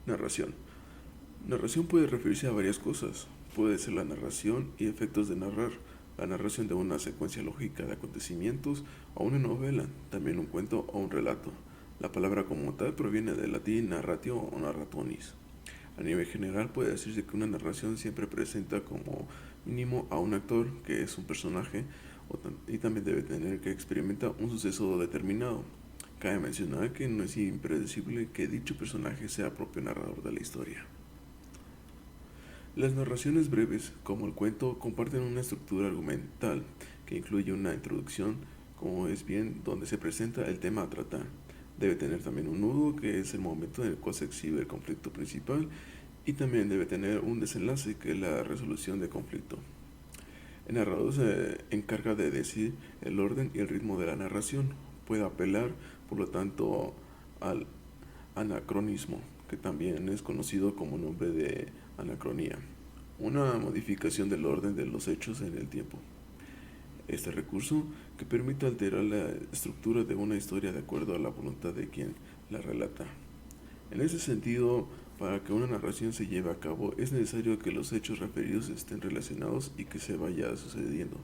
Narración. Narración puede referirse a varias cosas. Puede ser la narración y efectos de narrar, la narración de una secuencia lógica de acontecimientos o una novela, también un cuento o un relato. La palabra como tal proviene del latín narratio o narratonis. A nivel general puede decirse que una narración siempre presenta como mínimo a un actor, que es un personaje, y también debe tener que experimentar un suceso determinado. Cabe mencionar que no es impredecible que dicho personaje sea propio narrador de la historia. Las narraciones breves, como el cuento, comparten una estructura argumental que incluye una introducción, como es bien donde se presenta el tema a tratar. Debe tener también un nudo, que es el momento en el cual se exhibe el conflicto principal, y también debe tener un desenlace, que es la resolución del conflicto. El narrador se encarga de decir el orden y el ritmo de la narración. Puede apelar, por lo tanto, al anacronismo, que también es conocido como nombre de anacronía, una modificación del orden de los hechos en el tiempo. Este recurso que permite alterar la estructura de una historia de acuerdo a la voluntad de quien la relata. En ese sentido, para que una narración se lleve a cabo es necesario que los hechos referidos estén relacionados y que se vaya sucediendo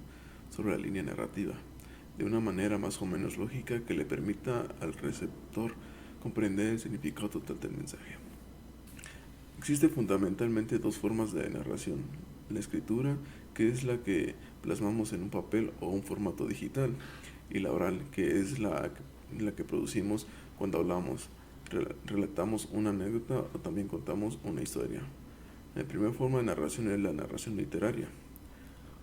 sobre la línea narrativa, de una manera más o menos lógica que le permita al receptor comprender el significado total del mensaje. Existen fundamentalmente dos formas de narración: la escritura, que es la que plasmamos en un papel o un formato digital, y la oral, que es la que producimos cuando hablamos, relatamos una anécdota o también contamos una historia. La primera forma de narración es la narración literaria.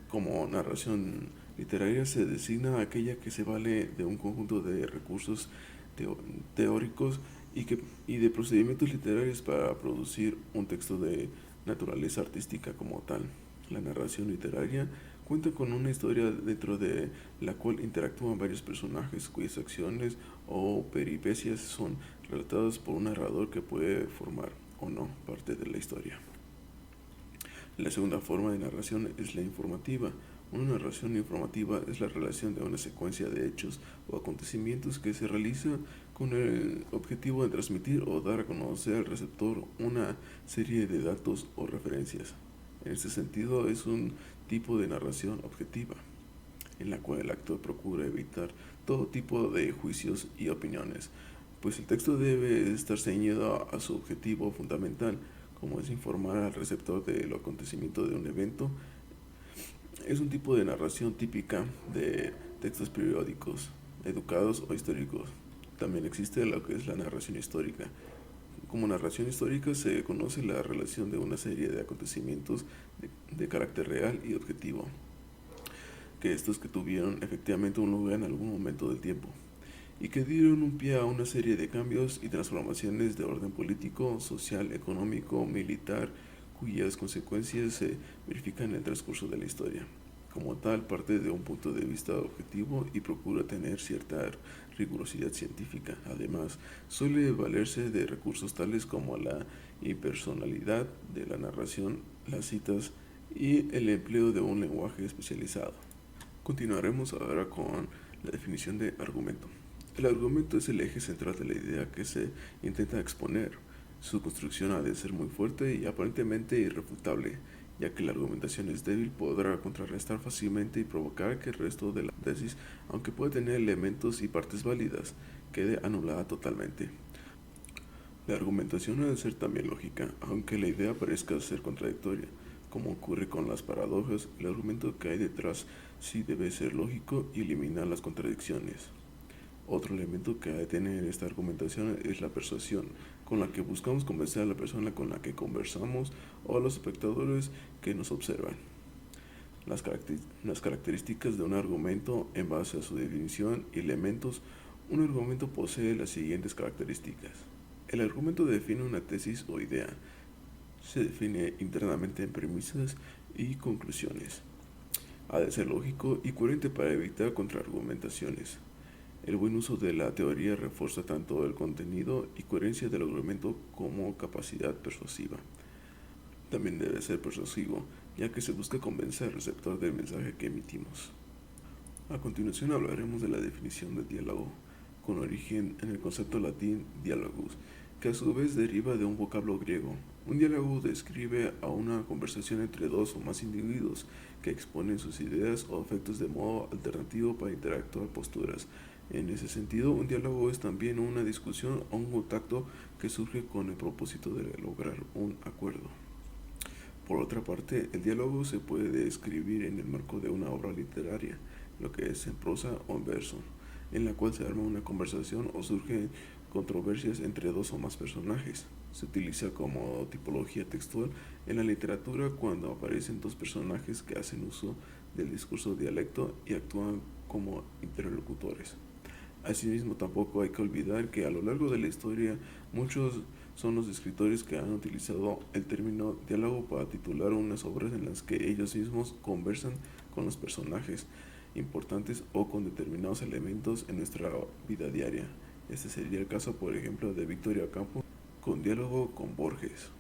Como narración literaria se designa aquella que se vale de un conjunto de recursos teóricos y de procedimientos literarios para producir un texto de naturaleza artística como tal. La narración literaria cuenta con una historia dentro de la cual interactúan varios personajes cuyas acciones o peripecias son relatadas por un narrador que puede formar o no parte de la historia. La segunda forma de narración es la informativa. Una narración informativa es la relación de una secuencia de hechos o acontecimientos que se realiza con el objetivo de transmitir o dar a conocer al receptor una serie de datos o referencias. En este sentido, es un tipo de narración objetiva, en la cual el actor procura evitar todo tipo de juicios y opiniones, pues el texto debe estar ceñido a su objetivo fundamental, como es informar al receptor del acontecimiento de un evento. Es un tipo de narración típica de textos periódicos, educados o históricos. También existe lo que es la narración histórica. Como narración histórica se conoce la relación de una serie de acontecimientos de carácter real y objetivo, que estos que tuvieron efectivamente un lugar en algún momento del tiempo, y que dieron un pie a una serie de cambios y transformaciones de orden político, social, económico, militar, cuyas consecuencias se verifican en el transcurso de la historia. Como tal, parte de un punto de vista objetivo y procura tener cierta rigurosidad científica. Además, suele valerse de recursos tales como la impersonalidad de la narración, las citas y el empleo de un lenguaje especializado. Continuaremos ahora con la definición de argumento. El argumento es el eje central de la idea que se intenta exponer. Su construcción ha de ser muy fuerte y aparentemente irrefutable, ya que la argumentación es débil, podrá contrarrestar fácilmente y provocar que el resto de la tesis, aunque puede tener elementos y partes válidas, quede anulada totalmente. La argumentación ha de ser también lógica, aunque la idea parezca ser contradictoria. Como ocurre con las paradojas, el argumento que hay detrás sí debe ser lógico y eliminar las contradicciones. Otro elemento que ha de tener esta argumentación es la persuasión, con la que buscamos convencer a la persona con la que conversamos o a los espectadores que nos observan. Las características de un argumento en base a su definición y elementos. Un argumento posee las siguientes características. El argumento define una tesis o idea. Se define internamente en premisas y conclusiones. Ha de ser lógico y coherente para evitar contraargumentaciones. El buen uso de la teoría refuerza tanto el contenido y coherencia del argumento como capacidad persuasiva. También debe ser persuasivo, ya que se busca convencer al receptor del mensaje que emitimos. A continuación hablaremos de la definición de diálogo, con origen en el concepto latín dialogus, que a su vez deriva de un vocablo griego. Un diálogo describe a una conversación entre dos o más individuos que exponen sus ideas o afectos de modo alternativo para interactuar posturas. En ese sentido, un diálogo es también una discusión o un contacto que surge con el propósito de lograr un acuerdo. Por otra parte, el diálogo se puede escribir en el marco de una obra literaria, lo que es en prosa o en verso, en la cual se arma una conversación o surgen controversias entre dos o más personajes. Se utiliza como tipología textual en la literatura cuando aparecen dos personajes que hacen uso del discurso dialecto y actúan como interlocutores. Asimismo, tampoco hay que olvidar que a lo largo de la historia muchos son los escritores que han utilizado el término diálogo para titular unas obras en las que ellos mismos conversan con los personajes importantes o con determinados elementos en nuestra vida diaria. Este sería el caso, por ejemplo, de Victoria Campo con Diálogo con Borges.